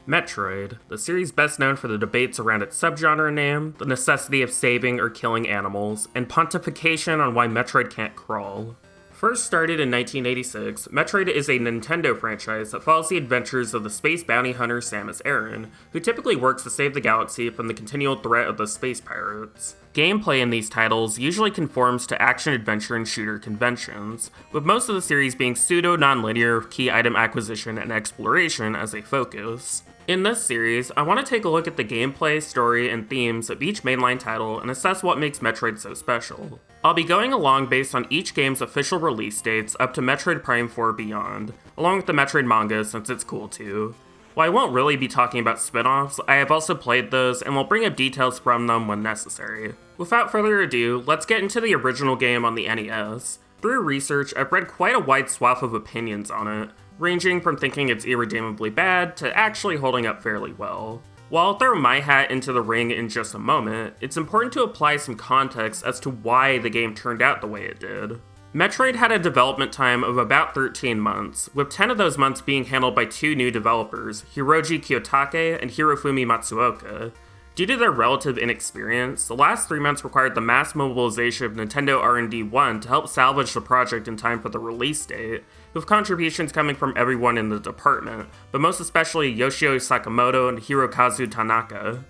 Metroid, the series best known for the debates around its subgenre name, the necessity of saving or killing animals, and pontification on why Metroid can't crawl. First started in 1986, Metroid is a Nintendo franchise that follows the adventures of the space bounty hunter Samus Aran, who typically works to save the galaxy from the continual threat of the space pirates. Gameplay in these titles usually conforms to action-adventure and shooter conventions, with most of the series being pseudo-non-linear with key item acquisition and exploration as a focus. In this series, I want to take a look at the gameplay, story, and themes of each mainline title and assess what makes Metroid so special. I'll be going along based on each game's official release dates up to Metroid Prime 4 Beyond, along with the Metroid manga since it's cool too. While I won't really be talking about spin-offs, I have also played those and will bring up details from them when necessary. Without further ado, let's get into the original game on the NES. Through research, I've read quite a wide swath of opinions on it, ranging from thinking it's irredeemably bad to actually holding up fairly well. While I'll throw my hat into the ring in just a moment, it's important to apply some context as to why the game turned out the way it did. Metroid had a development time of about 13 months, with 10 of those months being handled by two new developers, Hiroji Kiyotake and Hirofumi Matsuoka. Due to their relative inexperience, the last 3 months required the mass mobilization of Nintendo R&D 1 to help salvage the project in time for the release date, with contributions coming from everyone in the department, but most especially Yoshio Sakamoto and Hirokazu Tanaka.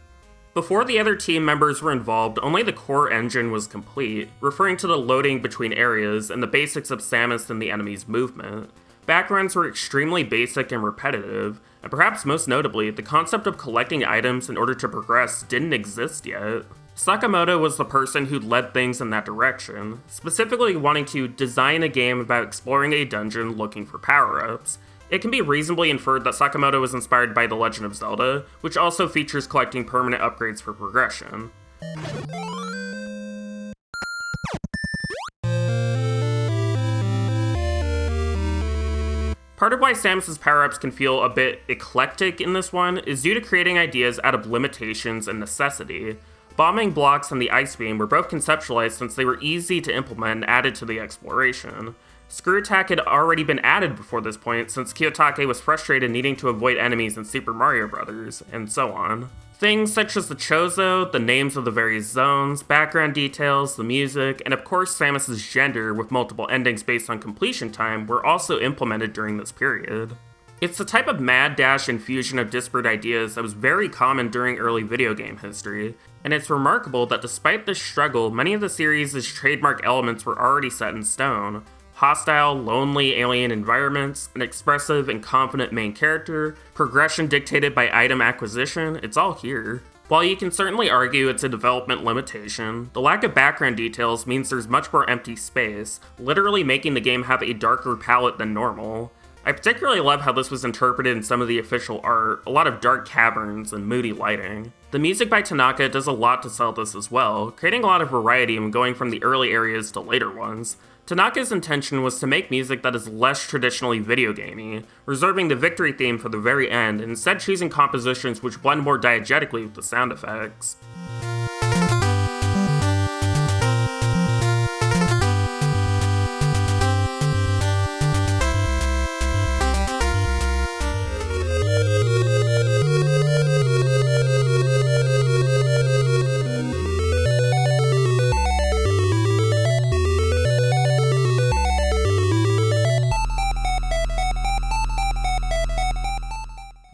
Before the other team members were involved, only the core engine was complete, referring to the loading between areas and the basics of Samus and the enemy's movement. Backgrounds were extremely basic and repetitive, and perhaps most notably, the concept of collecting items in order to progress didn't exist yet. Sakamoto was the person who led things in that direction, specifically wanting to design a game about exploring a dungeon looking for power-ups. It can be reasonably inferred that Sakamoto was inspired by The Legend of Zelda, which also features collecting permanent upgrades for progression. Part of why Samus's power-ups can feel a bit eclectic in this one is due to creating ideas out of limitations and necessity. Bombing blocks and the ice beam were both conceptualized since they were easy to implement and added to the exploration. Screw attack had already been added before this point since Kiyotake was frustrated needing to avoid enemies in Super Mario Bros., and so on. Things such as the Chozo, the names of the various zones, background details, the music, and of course Samus's gender with multiple endings based on completion time were also implemented during this period. It's the type of mad dash and fusion of disparate ideas that was very common during early video game history, and it's remarkable that despite this struggle, many of the series' trademark elements were already set in stone. Hostile, lonely alien environments, an expressive and confident main character, progression dictated by item acquisition, it's all here. While you can certainly argue it's a development limitation, the lack of background details means there's much more empty space, literally making the game have a darker palette than normal. I particularly love how this was interpreted in some of the official art, a lot of dark caverns and moody lighting. The music by Tanaka does a lot to sell this as well, creating a lot of variety when going from the early areas to later ones. Tanaka's intention was to make music that is less traditionally video gamey, reserving the victory theme for the very end and instead choosing compositions which blend more diegetically with the sound effects.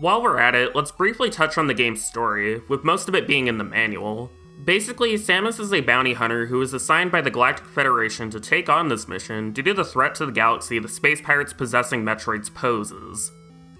While we're at it, let's briefly touch on the game's story, with most of it being in the manual. Basically, Samus is a bounty hunter who is assigned by the Galactic Federation to take on this mission due to the threat to the galaxy the space pirates possessing Metroids poses.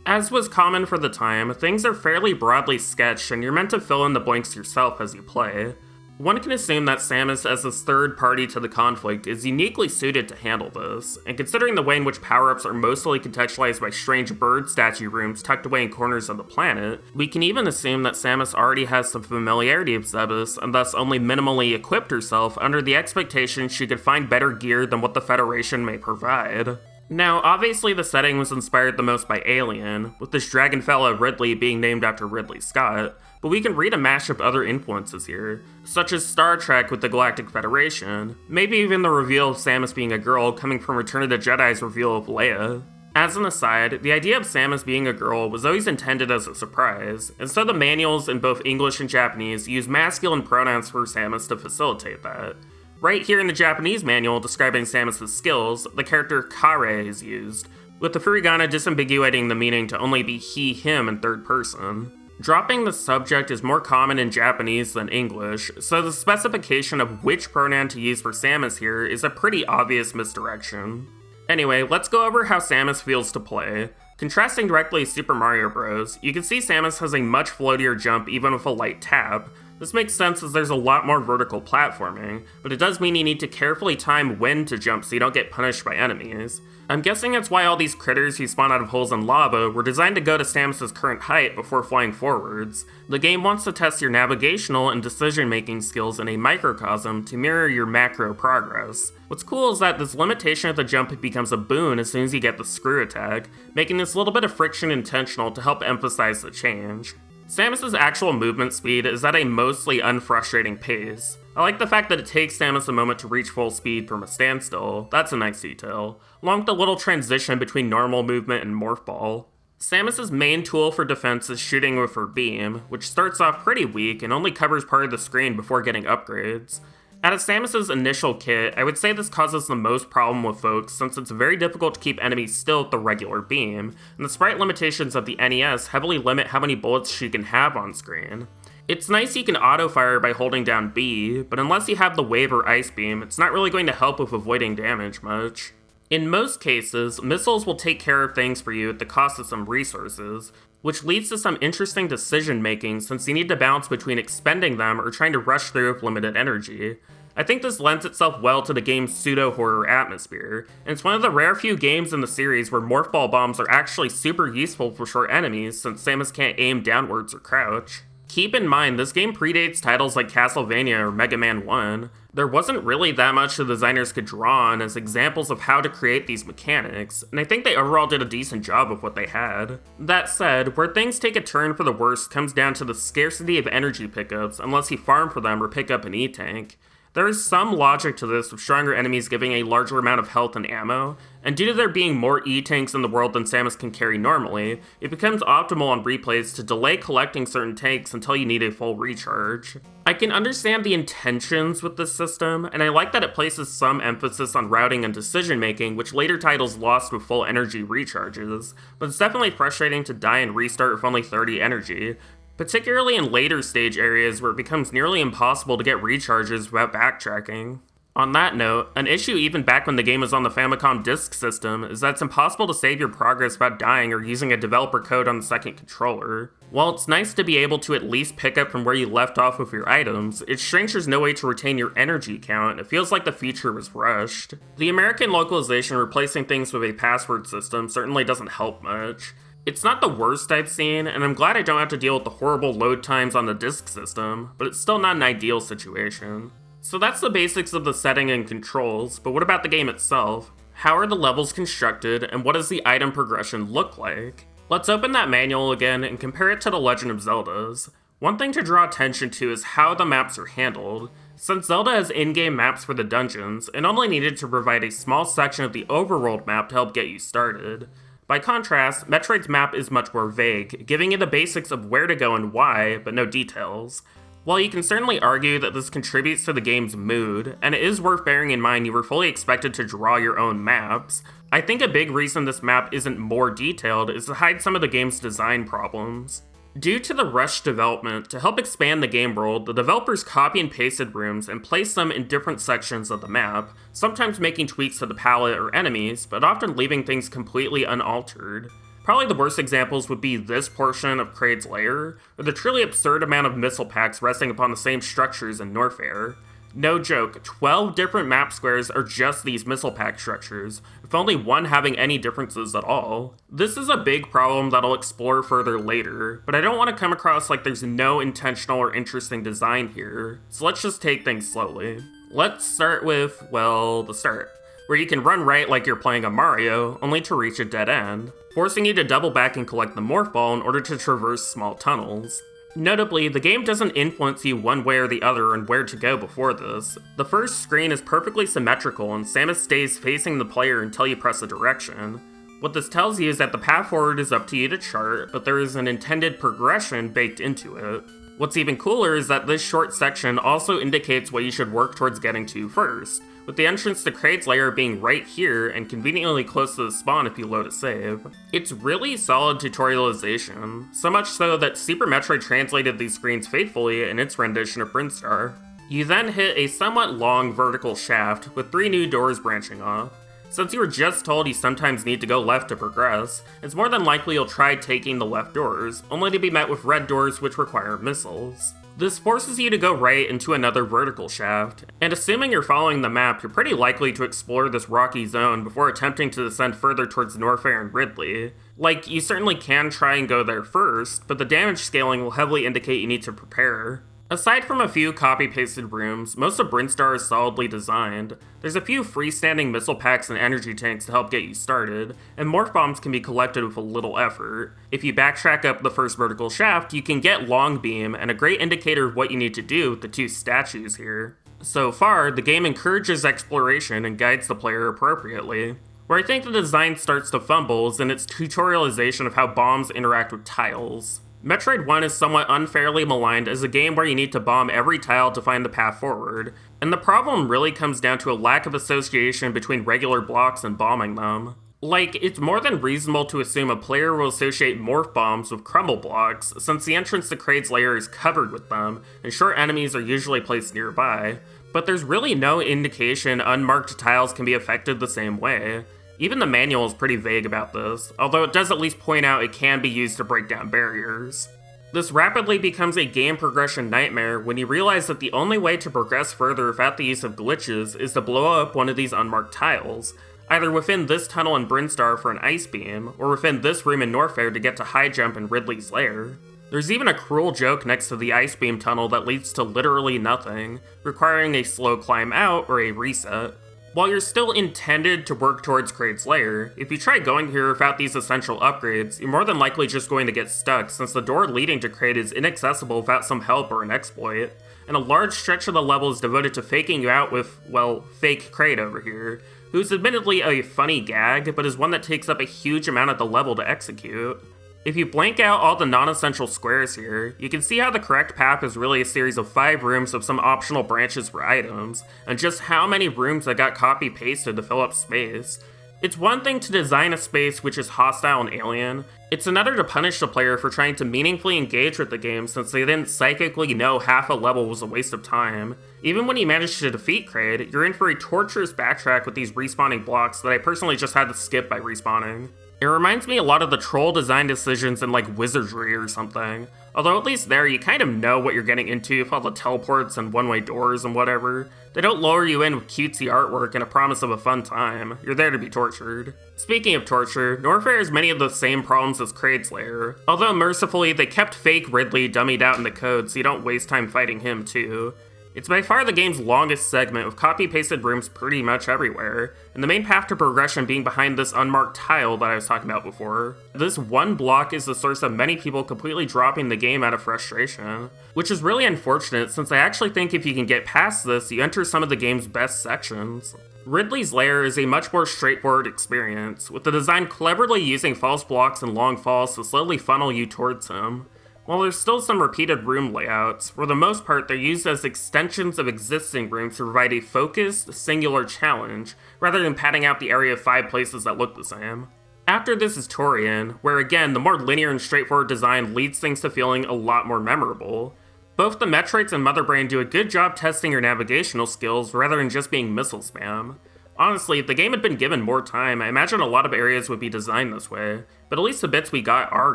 As was common for the time, things are fairly broadly sketched and you're meant to fill in the blanks yourself as you play. One can assume that Samus, as this third party to the conflict, is uniquely suited to handle this, and considering the way in which power-ups are mostly contextualized by strange bird statue rooms tucked away in corners of the planet, we can even assume that Samus already has some familiarity with Zebes, and thus only minimally equipped herself under the expectation she could find better gear than what the Federation may provide. Now, obviously the setting was inspired the most by Alien, with this dragon fella Ridley being named after Ridley Scott, but we can read a mash of other influences here, such as Star Trek with the Galactic Federation, maybe even the reveal of Samus being a girl coming from Return of the Jedi's reveal of Leia. As an aside, the idea of Samus being a girl was always intended as a surprise, and so the manuals in both English and Japanese use masculine pronouns for Samus to facilitate that. Right here in the Japanese manual describing Samus' skills, the character Kare is used, with the furigana disambiguating the meaning to only be he, him in third person. Dropping the subject is more common in Japanese than English, so the specification of which pronoun to use for Samus here is a pretty obvious misdirection. Anyway, let's go over how Samus feels to play. Contrasting directly with Super Mario Bros., you can see Samus has a much floatier jump even with a light tap. This makes sense as there's a lot more vertical platforming, but it does mean you need to carefully time when to jump so you don't get punished by enemies. I'm guessing that's why all these critters who spawn out of holes in lava were designed to go to Samus' current height before flying forwards. The game wants to test your navigational and decision-making skills in a microcosm to mirror your macro progress. What's cool is that this limitation of the jump becomes a boon as soon as you get the screw attack, making this little bit of friction intentional to help emphasize the change. Samus' actual movement speed is at a mostly unfrustrating pace. I like the fact that it takes Samus a moment to reach full speed from a standstill, that's a nice detail, along with the little transition between normal movement and Morph Ball. Samus' main tool for defense is shooting with her beam, which starts off pretty weak and only covers part of the screen before getting upgrades. Out of Samus' initial kit, I would say this causes the most problem with folks since it's very difficult to keep enemies still with the regular beam, and the sprite limitations of the NES heavily limit how many bullets she can have on screen. It's nice you can auto-fire by holding down B, but unless you have the wave or ice beam, it's not really going to help with avoiding damage much. In most cases, missiles will take care of things for you at the cost of some resources, which leads to some interesting decision-making since you need to balance between expending them or trying to rush through with limited energy. I think this lends itself well to the game's pseudo-horror atmosphere, and it's one of the rare few games in the series where Morph Ball bombs are actually super useful for short enemies since Samus can't aim downwards or crouch. Keep in mind, this game predates titles like Castlevania or Mega Man 1. There wasn't really that much the designers could draw on as examples of how to create these mechanics, and I think they overall did a decent job of what they had. That said, where things take a turn for the worse comes down to the scarcity of energy pickups unless you farm for them or pick up an E-Tank. There is some logic to this with stronger enemies giving a larger amount of health and ammo, and due to there being more E-Tanks in the world than Samus can carry normally, it becomes optimal on replays to delay collecting certain tanks until you need a full recharge. I can understand the intentions with this system, and I like that it places some emphasis on routing and decision making, which later titles lost with full energy recharges, but it's definitely frustrating to die and restart with only 30 energy, particularly in later stage areas where it becomes nearly impossible to get recharges without backtracking. On that note, an issue even back when the game was on the Famicom Disk System is that it's impossible to save your progress without dying or using a developer code on the second controller. While it's nice to be able to at least pick up from where you left off with your items, it's strange there's no way to retain your energy count, and it feels like the feature was rushed. The American localization replacing things with a password system certainly doesn't help much. It's not the worst I've seen, and I'm glad I don't have to deal with the horrible load times on the disk system, but it's still not an ideal situation. So that's the basics of the setting and controls, but what about the game itself? How are the levels constructed, and what does the item progression look like? Let's open that manual again and compare it to The Legend of Zelda's. One thing to draw attention to is how the maps are handled. Since Zelda has in-game maps for the dungeons, it only needed to provide a small section of the overworld map to help get you started. By contrast, Metroid's map is much more vague, giving you the basics of where to go and why, but no details. While you can certainly argue that this contributes to the game's mood, and it is worth bearing in mind you were fully expected to draw your own maps, I think a big reason this map isn't more detailed is to hide some of the game's design problems. Due to the rushed development, to help expand the game world, the developers copy and pasted rooms and placed them in different sections of the map, sometimes making tweaks to the palette or enemies, but often leaving things completely unaltered. Probably the worst examples would be this portion of Kraid's lair, or the truly absurd amount of missile packs resting upon the same structures in Norfair. No joke, 12 different map squares are just these missile pack structures, with only one having any differences at all. This is a big problem that I'll explore further later, but I don't want to come across like there's no intentional or interesting design here, so let's just take things slowly. Let's start with, well, the start, where you can run right like you're playing a Mario, only to reach a dead end, forcing you to double back and collect the Morph Ball in order to traverse small tunnels. Notably, the game doesn't influence you one way or the other on where to go before this. The first screen is perfectly symmetrical and Samus stays facing the player until you press a direction. What this tells you is that the path forward is up to you to chart, but there is an intended progression baked into it. What's even cooler is that this short section also indicates what you should work towards getting to first, with the entrance to Kraid's lair being right here and conveniently close to the spawn if you load a save. It's really solid tutorialization, so much so that Super Metroid translated these screens faithfully in its rendition of Brinstar. You then hit a somewhat long vertical shaft with 3 new doors branching off. Since you were just told you sometimes need to go left to progress, it's more than likely you'll try taking the left doors, only to be met with red doors which require missiles. This forces you to go right into another vertical shaft, and assuming you're following the map, you're pretty likely to explore this rocky zone before attempting to descend further towards Norfair and Ridley. Like, you certainly can try and go there first, but the damage scaling will heavily indicate you need to prepare. Aside from a few copy-pasted rooms, most of Brinstar is solidly designed. There's a few freestanding missile packs and energy tanks to help get you started, and morph bombs can be collected with a little effort. If you backtrack up the first vertical shaft, you can get Long Beam, and a great indicator of what you need to do with the 2 statues here. So far, the game encourages exploration and guides the player appropriately. Where I think the design starts to fumble is in its tutorialization of how bombs interact with tiles. Metroid 1 is somewhat unfairly maligned as a game where you need to bomb every tile to find the path forward, and the problem really comes down to a lack of association between regular blocks and bombing them. Like, it's more than reasonable to assume a player will associate morph bombs with crumble blocks, since the entrance to Kraid's lair is covered with them, and short enemies are usually placed nearby, but there's really no indication unmarked tiles can be affected the same way. Even the manual is pretty vague about this, although it does at least point out it can be used to break down barriers. This rapidly becomes a game progression nightmare when you realize that the only way to progress further without the use of glitches is to blow up one of these unmarked tiles, either within this tunnel in Brinstar for an ice beam, or within this room in Norfair to get to high jump in Ridley's lair. There's even a cruel joke next to the ice beam tunnel that leads to literally nothing, requiring a slow climb out or a reset. While you're still intended to work towards Kraid's lair, if you try going here without these essential upgrades, you're more than likely just going to get stuck since the door leading to Kraid is inaccessible without some help or an exploit, and a large stretch of the level is devoted to faking you out with, well, fake Kraid over here, who's admittedly a funny gag, but is one that takes up a huge amount of the level to execute. If you blank out all the non-essential squares here, you can see how the correct path is really a series of 5 rooms with some optional branches for items, and just how many rooms that got copy-pasted to fill up space. It's one thing to design a space which is hostile and alien, it's another to punish the player for trying to meaningfully engage with the game since they didn't psychically know half a level was a waste of time. Even when you manage to defeat Kraid, you're in for a torturous backtrack with these respawning blocks that I personally just had to skip by respawning. It reminds me a lot of the troll design decisions in like Wizardry or something, although at least there you kind of know what you're getting into with all the teleports and one-way doors and whatever. They don't lure you in with cutesy artwork and a promise of a fun time, you're there to be tortured. Speaking of torture, Norfair has many of the same problems as Kraid's lair, although mercifully they kept fake Ridley dummied out in the code so you don't waste time fighting him too. It's by far the game's longest segment, with copy-pasted rooms pretty much everywhere, and the main path to progression being behind this unmarked tile that I was talking about before. This one block is the source of many people completely dropping the game out of frustration, which is really unfortunate since I actually think if you can get past this, you enter some of the game's best sections. Ridley's lair is a much more straightforward experience, with the design cleverly using false blocks and long falls to slowly funnel you towards him. While there's still some repeated room layouts, for the most part they're used as extensions of existing rooms to provide a focused, singular challenge, rather than padding out the area of 5 places that look the same. After this is Torian, where again the more linear and straightforward design leads things to feeling a lot more memorable. Both the Metroids and Mother Brain do a good job testing your navigational skills rather than just being missile spam. Honestly, if the game had been given more time, I imagine a lot of areas would be designed this way, but at least the bits we got are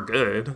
good.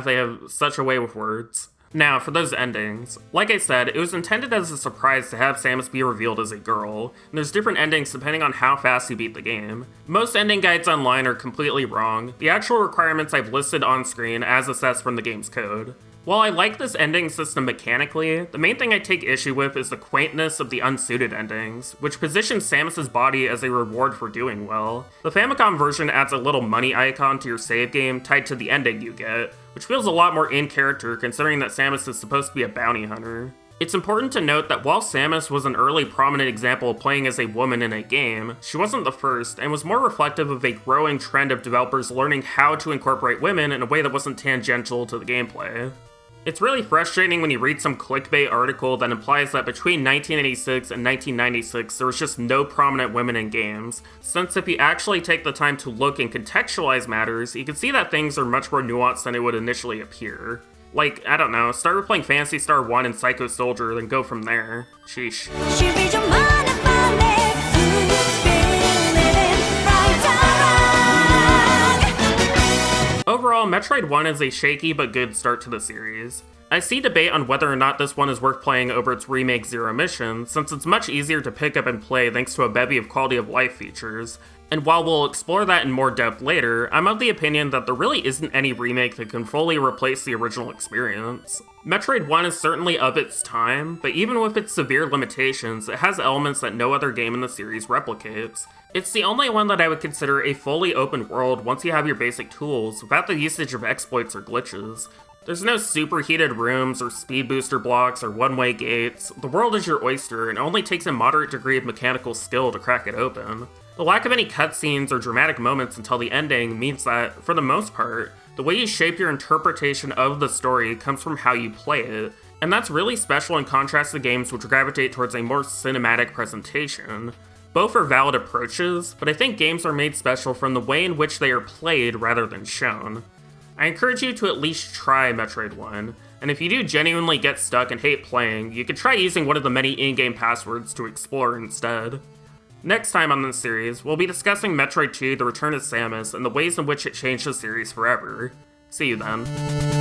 They have such a way with words. Now, for those endings. Like I said, it was intended as a surprise to have Samus be revealed as a girl, and there's different endings depending on how fast you beat the game. Most ending guides online are completely wrong, the actual requirements I've listed on screen as assessed from the game's code. While I like this ending system mechanically, the main thing I take issue with is the quaintness of the unsuited endings, which positions Samus's body as a reward for doing well. The Famicom version adds a little money icon to your save game tied to the ending you get, which feels a lot more in character considering that Samus is supposed to be a bounty hunter. It's important to note that while Samus was an early prominent example of playing as a woman in a game, she wasn't the first, and was more reflective of a growing trend of developers learning how to incorporate women in a way that wasn't tangential to the gameplay. It's really frustrating when you read some clickbait article that implies that between 1986 and 1996 there was just no prominent women in games, since if you actually take the time to look and contextualize matters, you can see that things are much more nuanced than it would initially appear. Like, I don't know, start with playing Phantasy Star 1 and Psycho Soldier, then go from there. Sheesh. Overall, Metroid 1 is a shaky but good start to the series. I see debate on whether or not this one is worth playing over its remake Zero Mission, since it's much easier to pick up and play thanks to a bevy of quality of life features. And while we'll explore that in more depth later, I'm of the opinion that there really isn't any remake that can fully replace the original experience. Metroid 1 is certainly of its time, but even with its severe limitations, it has elements that no other game in the series replicates. It's the only one that I would consider a fully open world once you have your basic tools, without the usage of exploits or glitches. There's no superheated rooms, or speed booster blocks, or one-way gates. The world is your oyster, and only takes a moderate degree of mechanical skill to crack it open. The lack of any cutscenes or dramatic moments until the ending means that, for the most part, the way you shape your interpretation of the story comes from how you play it, and that's really special in contrast to games which gravitate towards a more cinematic presentation. Both are valid approaches, but I think games are made special from the way in which they are played rather than shown. I encourage you to at least try Metroid 1, and if you do genuinely get stuck and hate playing, you could try using one of the many in-game passwords to explore instead. Next time on this series, we'll be discussing Metroid 2: The Return of Samus and the ways in which it changed the series forever. See you then.